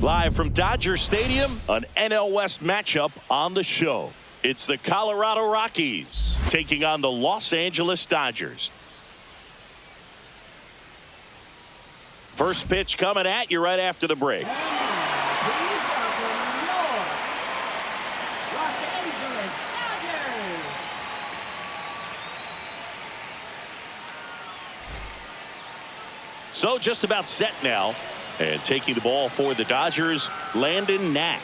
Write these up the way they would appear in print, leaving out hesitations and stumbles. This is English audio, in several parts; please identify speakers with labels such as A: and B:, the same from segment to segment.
A: Live from Dodger Stadium, an NL West matchup on the show. It's the Colorado Rockies taking on the Los Angeles Dodgers. First pitch coming at you right after the break. So just about set now. And taking the ball for the Dodgers, Landon Knack.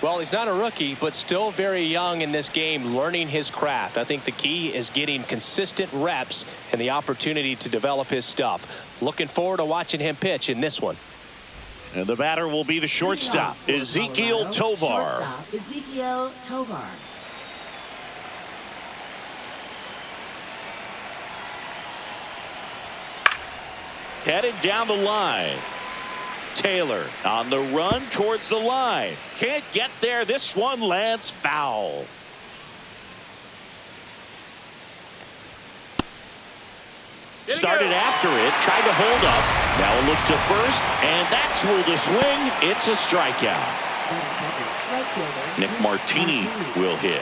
B: Well, he's not a rookie, but still very young in this game, learning his craft. I think the key is getting consistent reps and the opportunity to develop his stuff. Looking forward to watching him pitch in this one.
A: And the batter will be the shortstop, Ezequiel Tovar.
C: Ezequiel Tovar.
A: Headed down the line. Taylor on the run towards the line. Can't get there. This one lands foul. Started after it, tried to hold up. Now a look to first, and that's with the swing. It's a strikeout. Nick Martini will hit.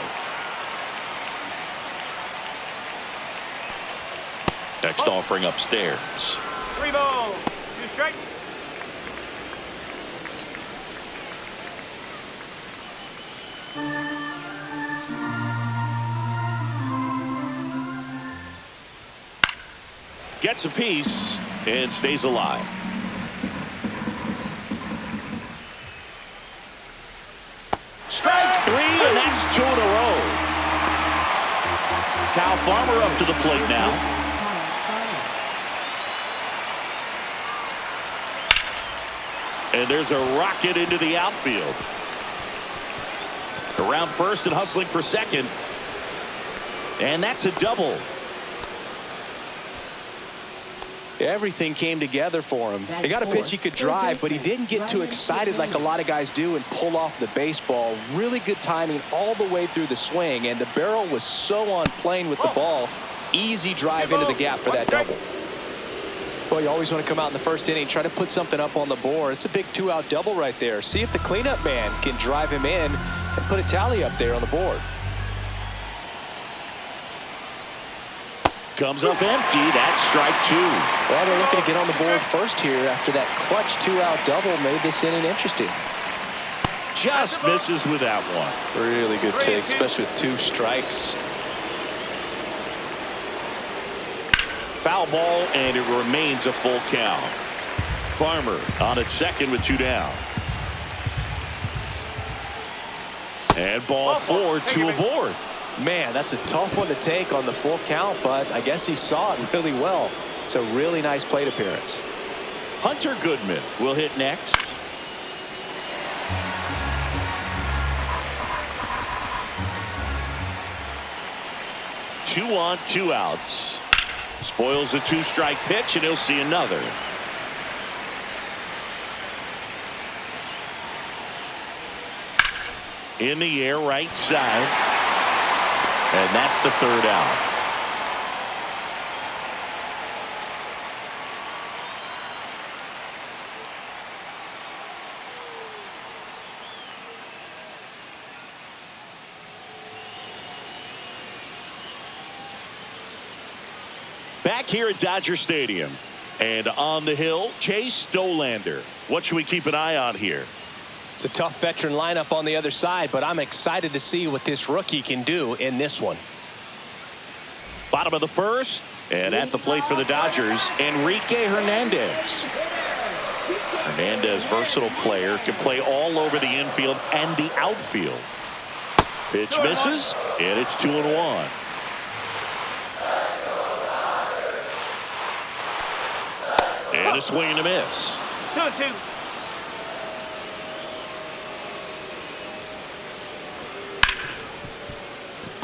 A: Next offering upstairs.
D: 3 balls, 2 strikes.
A: Gets a piece and stays alive. Strike 3, and that's 2 in a row. Kyle Farmer up to the plate now. And there's a rocket into the outfield. Around first and hustling for second. And that's a double.
B: Everything came together for him. He got a pitch he could drive, but he didn't get too excited like a lot of guys do and pull off the baseball. Really good timing all the way through the swing, and the barrel was so on plane with the ball. Easy drive into the gap for that double. Well, you always want to come out in the first inning, try to put something up on the board. It's a big 2-out double right there. See if the cleanup man can drive him in and put a tally up there on the board.
A: Comes up empty. That's strike 2.
B: Well, they're looking to get on the board first here after that clutch 2-out double made this inning interesting.
A: Just misses with that one.
B: Really good take, especially with 2 strikes.
A: Foul ball, and it remains a full count. Farmer on at second with 2 down. And ball 4, 2 aboard.
B: Man, that's a tough one to take on the full count, but I guess he saw it really well. It's a really nice plate appearance.
A: Hunter Goodman will hit next. Two on, 2 outs. Spoils the 2-strike pitch, and he'll see another. In the air, right side. And that's the 3rd out. Back here at Dodger Stadium. And on the hill, Chase Stolander. What should we keep an eye on here?
B: It's a tough veteran lineup on the other side, but I'm excited to see what this rookie can do in this one.
A: Bottom of the first, and at the plate for the Dodgers, Enrique Hernandez. Hernandez, versatile player, can play all over the infield and the outfield. Pitch misses, and it's 2-1. And a swing and a miss.
D: 2-2.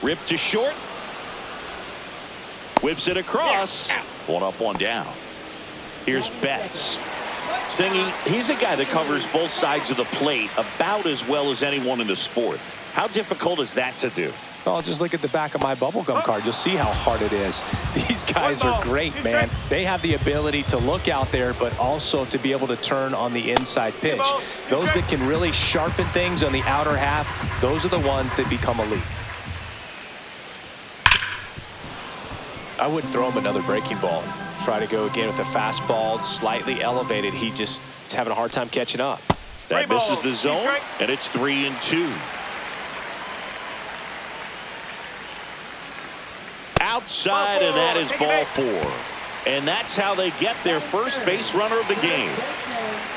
A: Ripped to short. Whips it across. 1 up, 1 down. Here's Betts. Singy, he's a guy that covers both sides of the plate about as well as anyone in the sport. How difficult is that to do?
B: Oh, just look at the back of my bubblegum card. You'll see how hard it is. These guys are great, man. They have the ability to look out there, but also to be able to turn on the inside pitch. Those that can really sharpen things on the outer half, those are the ones that become elite. I wouldn't throw him another breaking ball. Try to go again with the fastball, slightly elevated. He just is having a hard time catching up.
A: That misses the zone, and it's 3-2. Outside, and that is ball 4. And that's how they get their first base runner of the game.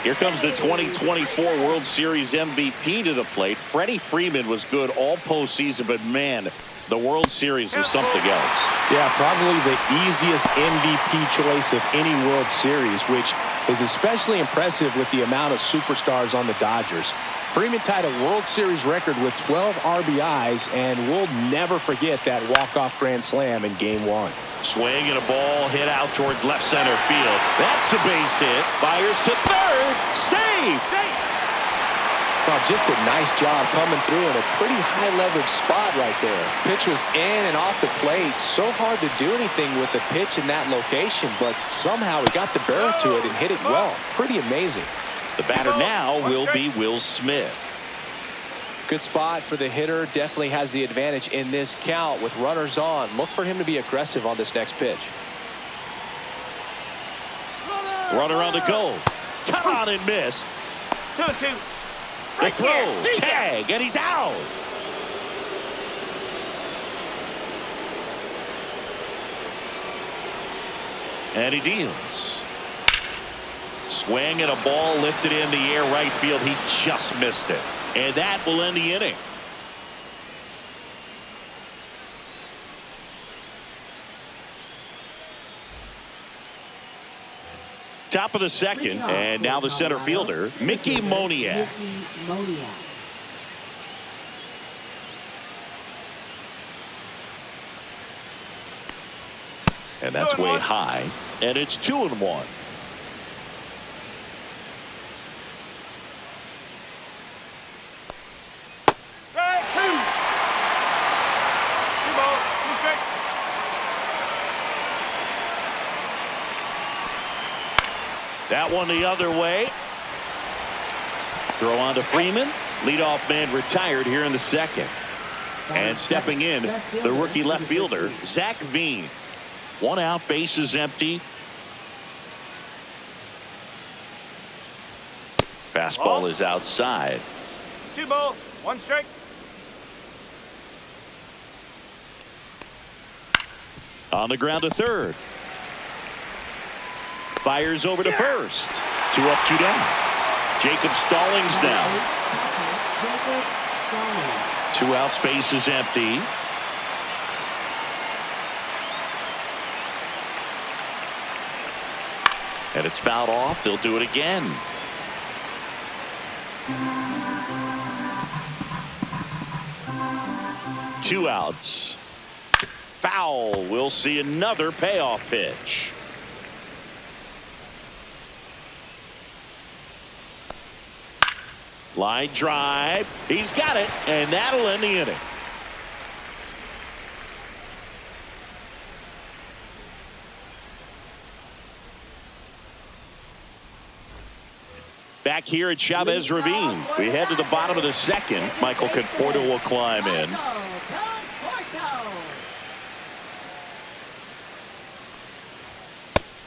A: Here comes the 2024 World Series MVP to the plate. Freddie Freeman was good all postseason, but man, the World Series was something else.
B: Yeah, probably the easiest MVP choice of any World Series, which is especially impressive with the amount of superstars on the Dodgers. Freeman tied a World Series record with 12 RBIs, and we'll never forget that walk-off grand slam in Game 1.
A: Swing and a ball hit out towards left center field. That's a base hit. Fires to third. Save.
B: Well, just a nice job coming through in a pretty high-leverage spot right there. Pitch was in and off the plate. So hard to do anything with the pitch in that location, but somehow he got the barrel to it and hit it well. Pretty amazing.
A: The batter now will be Will Smith.
B: Good spot for the hitter. Definitely has the advantage in this count with runners on. Look for him to be aggressive on this next pitch.
A: Runner on the go. Come on and miss.
D: 2-2.
A: The throw. Tag. And he's out. And he deals. Swing and a ball lifted in the air right field. He just missed it. And that will end the inning. Top of the second, and now the center fielder, Mickey Moniak. And that's way high, and it's 2-1. That one the other way. Throw on to Freeman. Leadoff man retired here in the second. And stepping in, the rookie left fielder, Zach Veen. 1 out, bases empty. Fastball is outside.
D: 2 balls, 1 strike.
A: On the ground to third. Fires over to first. 2 up, 2 down. Jacob Stallings down. 2 outs, base is empty. And it's fouled off. They'll do it again. Two outs. Foul. We'll see another payoff pitch. Line drive. He's got it, and that'll end the inning. Back here at Chavez Ravine, we head to the bottom of the second. Michael Conforto will climb in.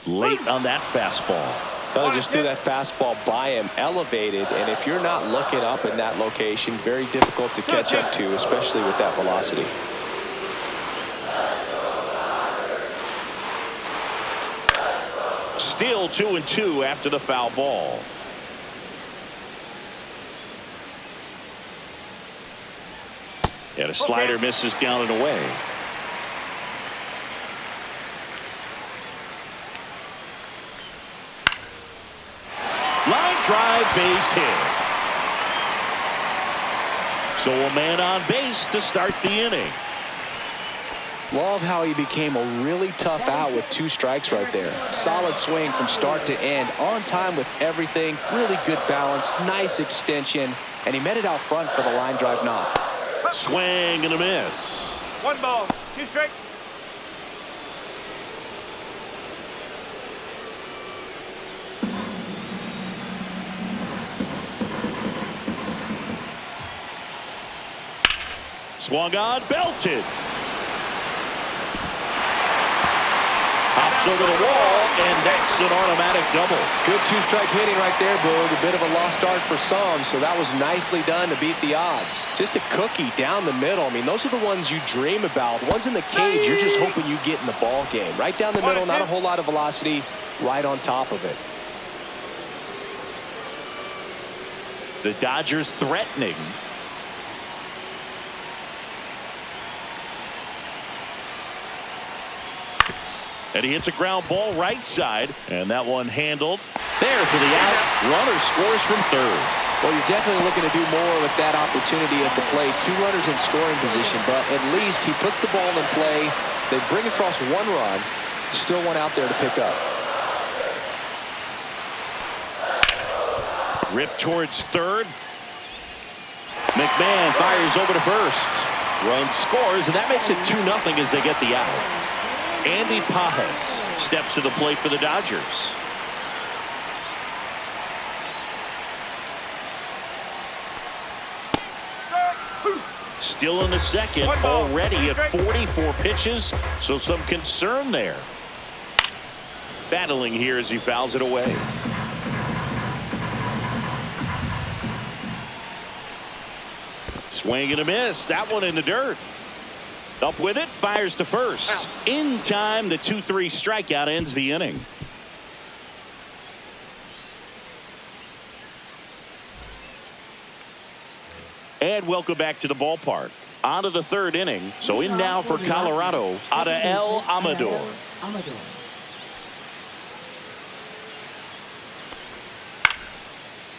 A: Late on that fastball.
B: Thought just threw that fastball by him, elevated, and if you're not looking up in that location, very difficult to catch up to, especially with that velocity.
A: Still 2-2 after the foul ball. And a slider misses down and away. Line drive, base hit. So a man on base to start the inning.
B: Love how he became a really tough out with 2 strikes right there. Solid swing from start to end, on time with everything, really good balance, nice extension, and he met it out front for the line drive knock.
A: Swing and a miss.
D: One ball, two strikes.
A: Swung on, belted. Hops over the wall, and that's an automatic double.
B: Good two-strike hitting right there, Boog. A bit of a lost start for some, so that was nicely done to beat the odds. Just a cookie down the middle. I mean, those are the ones you dream about. Ones in the cage, you're just hoping you get in the ball game. Right down the middle, not a whole lot of velocity, right on top of it.
A: The Dodgers threatening. And he hits a ground ball right side, and that one handled. There for the out. Runner scores from third.
B: Well, you're definitely looking to do more with that opportunity at the plate. Two runners in scoring position, but at least he puts the ball in play. They bring across one run. Still one out there to pick up.
A: Rip towards third. McMahon fires over to first. Run scores, and that makes it 2-0 as they get the out. Andy Pajes steps to the plate for the Dodgers. Still in the second, already at 44 pitches, so some concern there. Battling here as he fouls it away. Swing and a miss. That one in the dirt. Up with it, fires to first. In time, the 2-3 strikeout ends the inning. And welcome back to the ballpark. On to the third inning. So in now for Colorado, Adael Amador.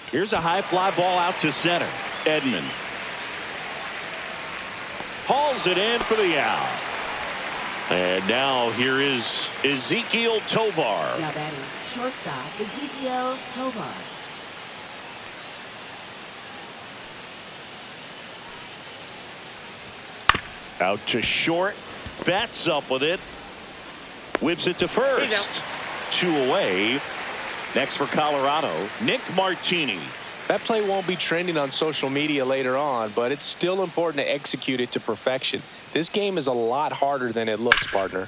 A: Here's a high fly ball out to center. Edman hauls it in for the out. And now here is Ezequiel Tovar.
C: Now batting shortstop, Ezequiel Tovar.
A: Out to short. Bats up with it. Whips it to first. 2 away. Next for Colorado, Nick Martini.
B: That play won't be trending on social media later on, but it's still important to execute it to perfection. This game is a lot harder than it looks, partner.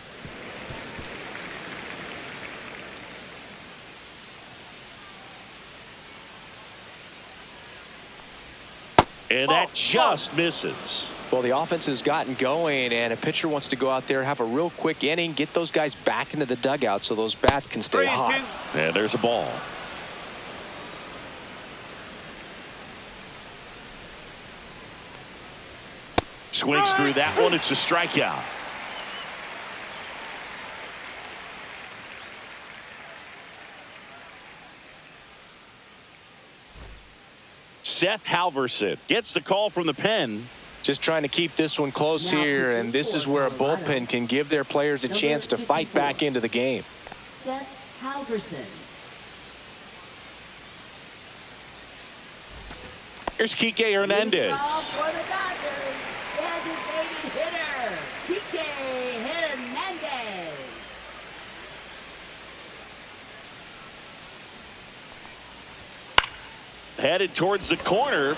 A: And that just misses.
B: Well, the offense has gotten going, and a pitcher wants to go out there, have a real quick inning, get those guys back into the dugout so those bats can stay hot.
A: And there's a ball. Swings through that one. It's a strikeout. Seth Halverson gets the call from the pen.
B: Just trying to keep this one close here, and this is where a bullpen can give their players a chance to fight back into the game.
C: Seth Halverson.
A: Here's Kike Hernandez.
C: For the Dodgers, designated hitter, Kike Hernandez.
A: Headed towards the corner.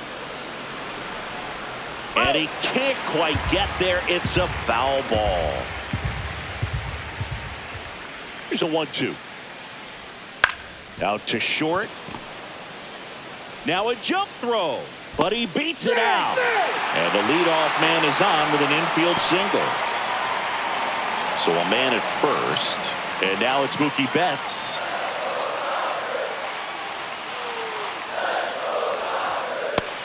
A: And he can't quite get there. It's a foul ball. Here's a 1-2. Out to short. Now a jump throw. But he beats it out. And the leadoff man is on with an infield single. So a man at first. And now it's Mookie Betts.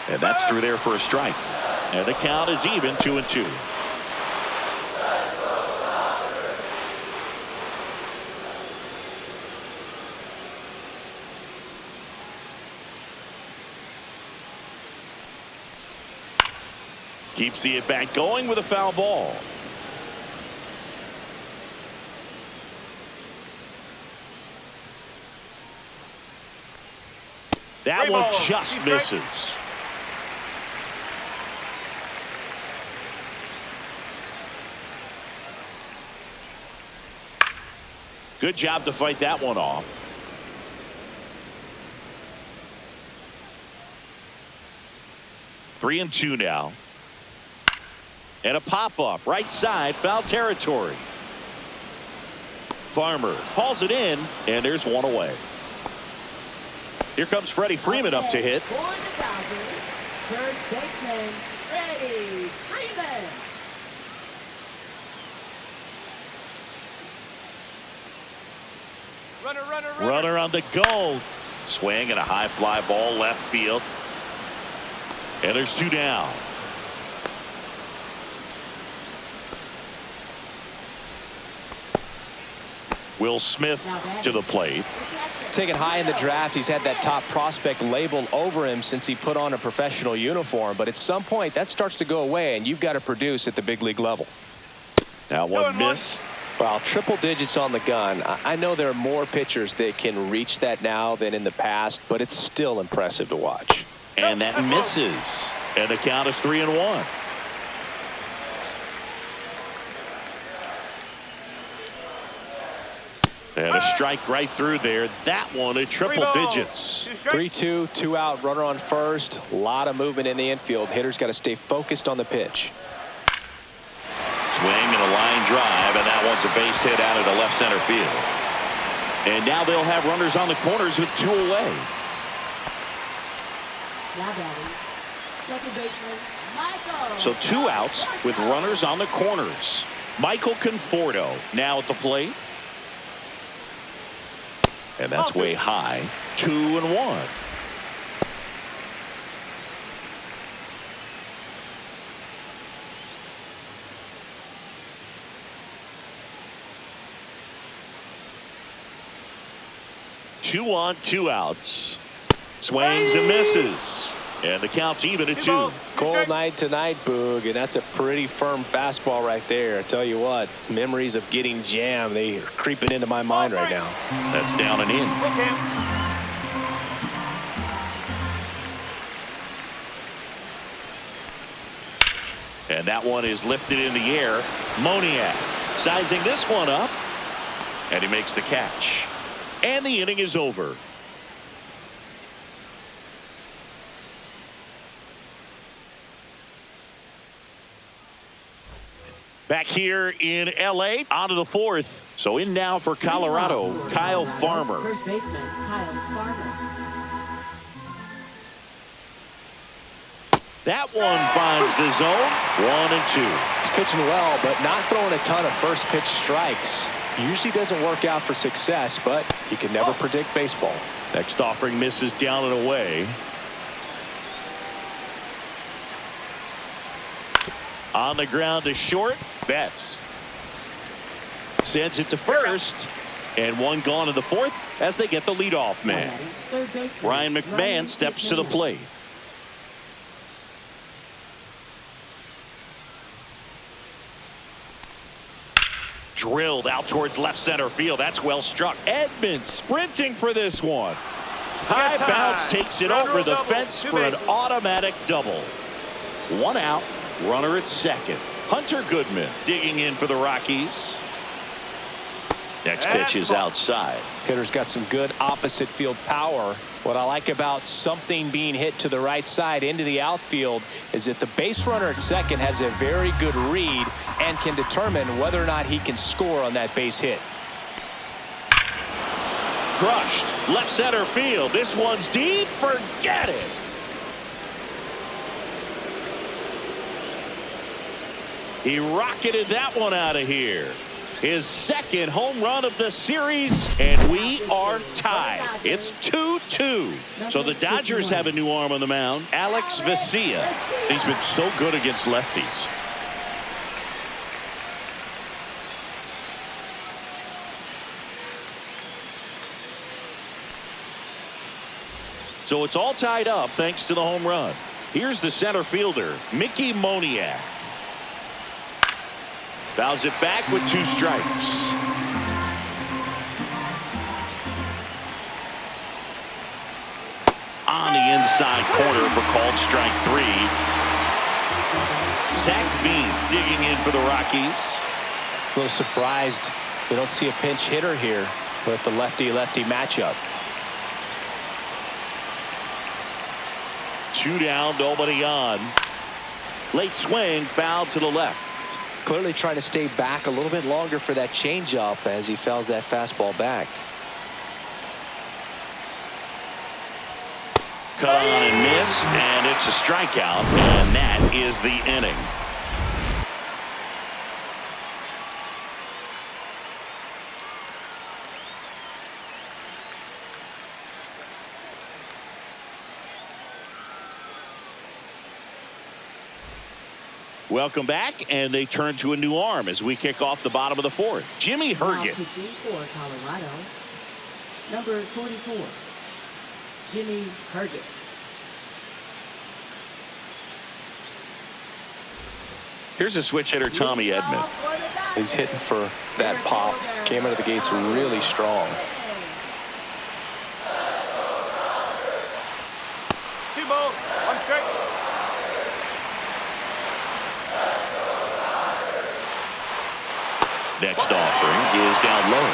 A: And that's through there for a strike. And the count is even, 2-2. Keeps the at-bat going with a foul ball. That one just misses. Good job to fight that one off. Three and two now. And a pop-up right side, foul territory. Farmer hauls it in, and there's one away. Here comes Freddie Freeman up to hit.
C: For the Dodgers, first baseman, Freddie Freeman.
A: Runner on the goal. Swing and a high fly ball left field. And there's two down. Will Smith to the plate.
B: Taken high in the draft, he's had that top prospect label over him since he put on a professional uniform. But at some point, that starts to go away, and you've got to produce at the big league level.
A: Now one missed.
B: Well, triple digits on the gun. I know there are more pitchers that can reach that now than in the past, but it's still impressive to watch.
A: And that misses. And the count is 3-1. And a strike right through there. That one at triple digits.
B: 3-2, 2 out, runner on first. A lot of movement in the infield. Hitters got to stay focused on the pitch.
A: Swing and a line drive, and that one's a base hit out into left center field. And now they'll have runners on the corners with two away.
C: Now batting, second baseman, Michael.
A: So two outs with runners on the corners. Michael Conforto now at the plate. And that's way high. 2-1. Two on, two outs. Swings and misses. And the count's even at 2.
B: Cold night tonight, Boog, and that's a pretty firm fastball right there. I tell you what, memories of getting jammed, they are creeping into my mind right now.
A: That's down and in. And that one is lifted in the air. Moniak sizing this one up. And he makes the catch. And the inning is over. Back here in L.A. on to the fourth. So in now for Colorado, Kyle Farmer.
C: First baseman, Kyle Farmer.
A: That one finds the zone. 1-2.
B: He's pitching well, but not throwing a ton of first pitch strikes. Usually doesn't work out for success, but you can never predict baseball.
A: Next offering misses down and away. On the ground to short. Betts sends it to first, and one gone in the fourth as they get the leadoff man. Ryan McMahon steps to the plate. Drilled out towards left center field. That's well struck. Edman sprinting for this one. High bounce takes it over the fence for an automatic double. One out. Runner at second. Hunter Goodman digging in for the Rockies. Next pitch is outside.
B: Hitter's got some good opposite field power. What I like about something being hit to the right side into the outfield is that the base runner at second has a very good read and can determine whether or not he can score on that base hit.
A: Crushed left center field. This one's deep. Forget it. He rocketed that one out of here. His second home run of the series, and we are tied. It's 2-2. So the Dodgers have a new arm on the mound, Alex Vesia. He's been so good against lefties. So it's all tied up thanks to the home run. Here's the center fielder, Mickey Moniak. Fouls it back with 2 strikes. On the inside corner for called strike 3. Zach Veen digging in for the Rockies.
B: A little surprised They don't see a pinch hitter here with the lefty-lefty matchup.
A: 2 down, nobody on. Late swing, foul to the left.
B: Clearly trying to stay back a little bit longer for that changeup as he fouls that fastball back.
A: Cut on and missed, and it's a strikeout, and that is the inning. Welcome back, and they turn to a new arm as we kick off the bottom of the 4th. Jimmy
C: Now
A: Herget.
C: pitching for Colorado, number 44, Jimmy Herget.
A: Here's a switch hitter, Tommy Edman.
B: He's hitting for that pop. Came out of the gates really strong.
D: 2 balls, 1 strike.
A: Next offering is down low.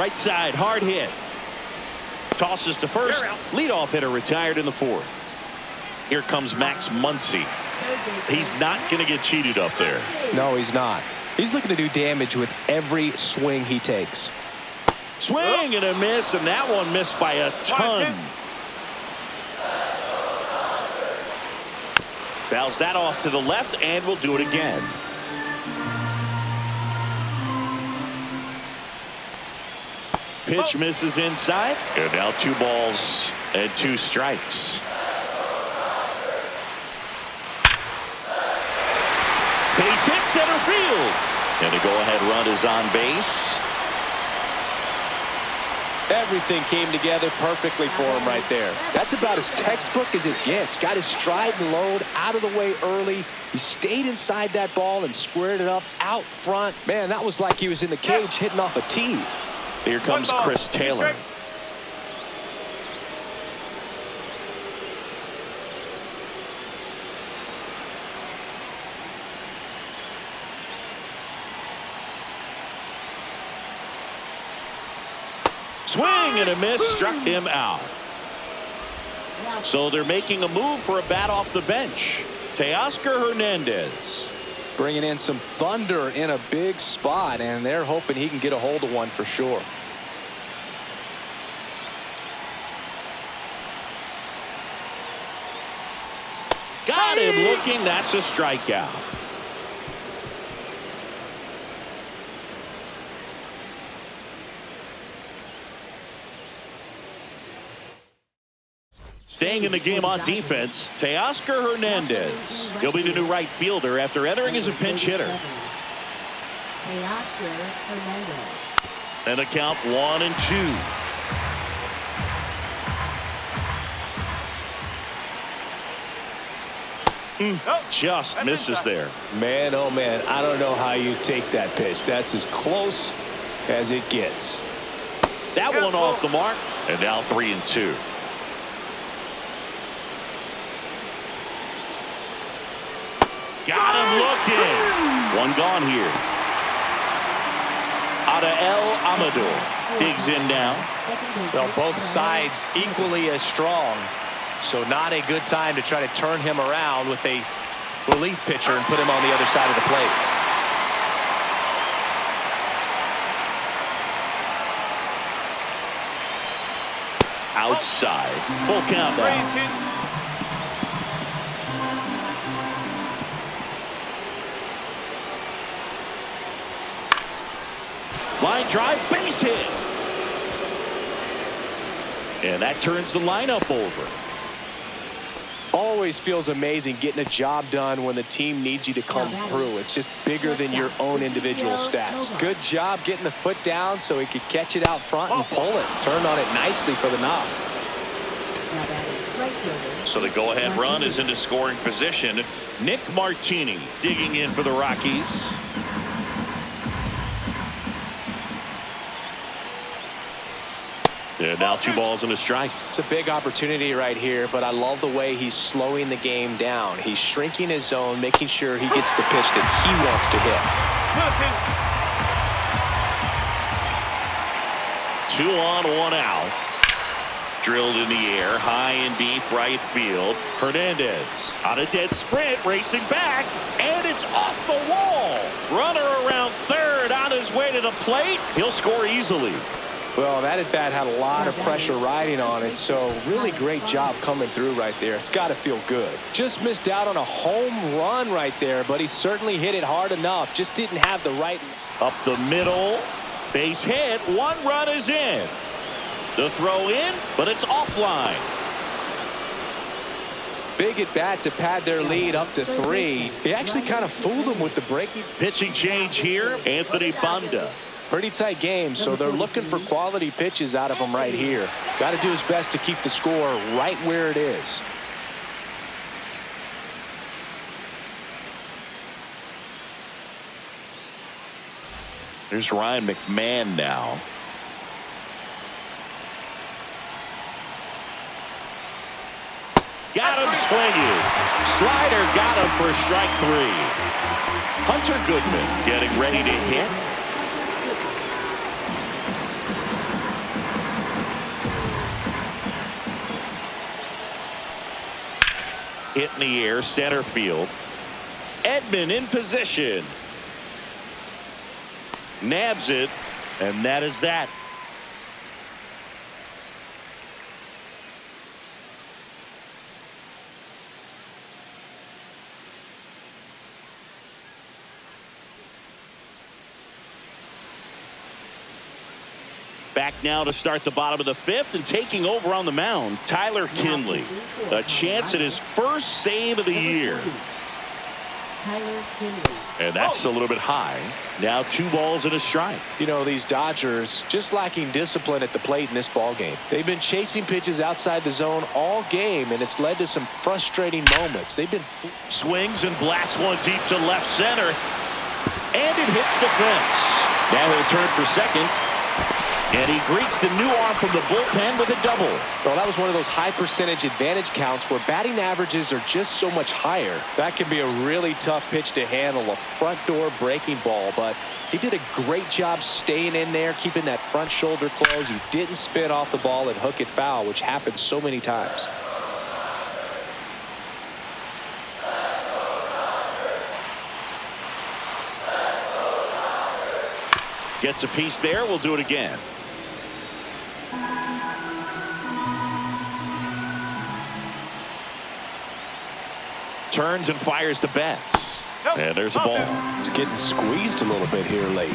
A: Right side, hard hit. Tosses to first. Leadoff hitter retired in the 4th. Here comes Max Muncy. He's not going to get cheated up there.
B: No, he's not. He's looking to do damage with every swing he takes.
A: Swing and a miss, and that one missed by a ton. Fouls that off to the left, and we'll do it again. Pitch misses inside, and now 2 balls and 2 strikes. Base hit center field, and a go-ahead run is on base.
B: Everything came together perfectly for him right there. That's about as textbook as it gets. Got his stride and load out of the way early. He stayed inside that ball and squared it up out front. Man, that was like he was in the cage hitting off a tee.
A: Here comes Chris Taylor. Swing and a miss, struck him out. So they're making a move for a bat off the bench. Teoscar Hernandez.
B: Bringing in some thunder in a big spot, and they're hoping he can get a hold of one for sure.
A: Got him looking. That's a strikeout. Staying in the game on defense, Teoscar Hernandez. He'll be the new right fielder after entering as a pinch hitter.
C: Teoscar Hernandez.
A: And a count 1-2. Just misses there.
B: Man, oh man, I don't know how you take that pitch. That's as close as it gets.
A: That one off the mark, and now 3-2. Got him looking. One gone here. El Amador digs in now.
B: Well, both sides equally as strong, so not a good time to try to turn him around with a relief pitcher and put him on the other side of the plate.
A: Outside. Full count now.
D: 3-2.
A: Line drive, base hit. And that turns the lineup over.
B: Always feels amazing getting a job done when the team needs you to come through. It's just bigger than your own individual stats. Good job getting the foot down so he could catch it out front and pull it. Turned on it nicely for the knock.
A: So the go-ahead run is into scoring position. Nick Martini digging in for the Rockies. And now 2 balls and a strike.
B: It's a big opportunity right here, but I love the way he's slowing the game down. He's shrinking his zone, making sure he gets the pitch that he wants to hit.
A: 2 on, 1 out. Drilled in the air, high and deep right field. Hernandez on a dead sprint, racing back, and it's off the wall. Runner around third on his way to the plate. He'll score easily.
B: Well, that at bat had a lot of pressure riding on it, so really great job coming through right there. It's got to feel good. Just missed out on a home run right there, but he certainly hit it hard enough. Just didn't have the right.
A: Up the middle, base hit, 1 run is in. The throw in, but it's offline.
B: Big at bat to pad their lead up to 3. He actually kind of fooled them with the breaking.
A: Pitching change here, Anthony Banda.
B: Pretty tight game, so they're looking for quality pitches out of him right here. Got to do his best to keep the score right where it is.
A: There's Ryan McMahon now. Got him swinging. Slider got him for strike 3. Hunter Goodman getting ready to hit. Hit in the air, center field. Edman in position. Nabs it, and that is that. Back now to start the bottom of the 5th, and taking over on the mound, Tyler Kinley. A chance at his first save of the year. And that's a little bit high. Now 2 balls and a strike.
B: You know, these Dodgers just lacking discipline at the plate in this ball game. They've been chasing pitches outside the zone all game, and it's led to some frustrating moments. They've been
A: swings and blasts one deep to left center, and it hits the fence. Now he'll turn for second. And he greets the new arm from the bullpen with a double.
B: Well, that was one of those high percentage advantage counts where batting averages are just so much higher. That can be a really tough pitch to handle, a front door breaking ball, but he did a great job staying in there, keeping that front shoulder closed. He didn't spin off the ball and hook it foul, which happens so many times.
A: Gets a piece there. We'll do it again. Turns and fires the bats. And there's a ball.
B: It's getting squeezed a little bit here late.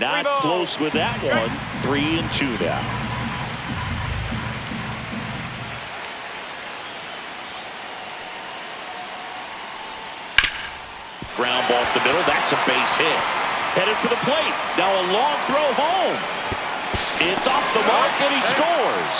A: Not close with that one. 3-2 now. Ground ball up the middle. That's a base hit. Headed for the plate. Now a long throw home. It's off the mark, and he scores.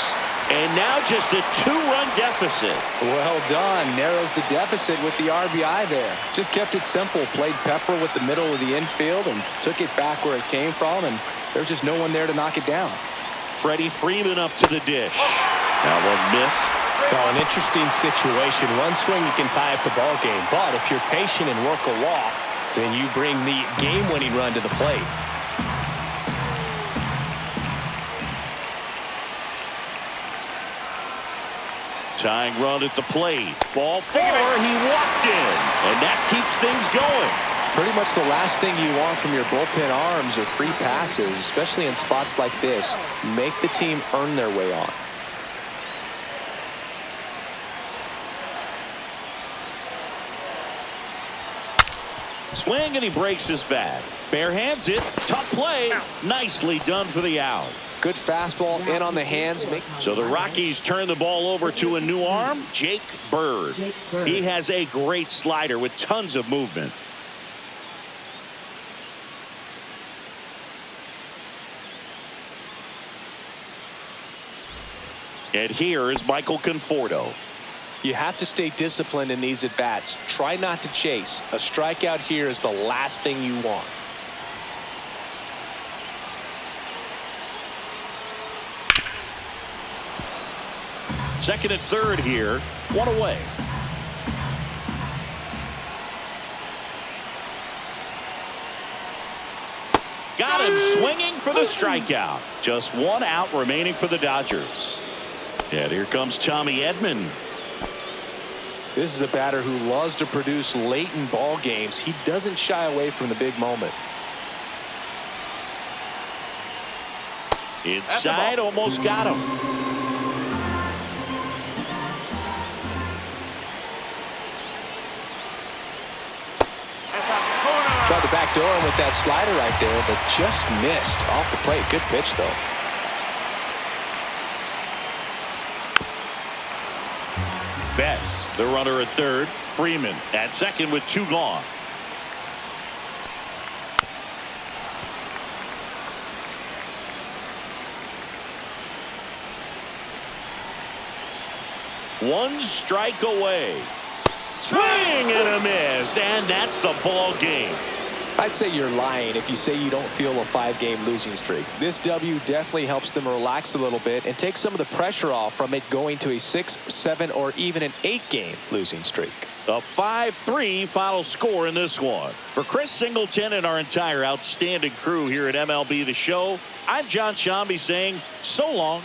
A: And now just a 2-run deficit.
B: Well done. Narrows the deficit with the RBI there. Just kept it simple. Played pepper with the middle of the infield and took it back where it came from, and there's just no one there to knock it down.
A: Freddie Freeman up to the dish. That one missed.
B: Well, an interesting situation. One swing you can tie up the ball game, but if you're patient and work a walk, then you bring the game-winning run to the plate.
A: Tying run at the plate. Ball 4. He walked in, and that keeps things going.
B: Pretty much the last thing you want from your bullpen arms are free passes, especially in spots like this. Make the team earn their way on.
A: Swing, and he breaks his bat. Bare hands it. Tough play. Nicely done for the out.
B: Good fastball in on the hands.
A: So the Rockies turn the ball over to a new arm, Jake Bird. He has a great slider with tons of movement. And here is Michael Conforto.
B: You have to stay disciplined in these at-bats. Try not to chase. A strikeout here is the last thing you want.
A: Second and third here. One away. Got him swinging for the strikeout. Just one out remaining for the Dodgers. And here comes Tommy Edman.
B: This is a batter who loves to produce late in ball games. He doesn't shy away from the big moment.
A: Inside, almost got him.
B: Tried to backdoor him with that slider right there, but just missed off the plate. Good pitch, though.
A: Betts, the runner at third. Freeman at second with two gone. One strike away. Swing and a miss, and that's the ball game.
B: I'd say you're lying if you say you don't feel a 5-game losing streak. This W definitely helps them relax a little bit and take some of the pressure off from it going to a 6, 7, or even an 8-game losing streak.
A: A 5-3 final score in this one. For Chris Singleton and our entire outstanding crew here at MLB The Show, I'm John Shambi saying so long.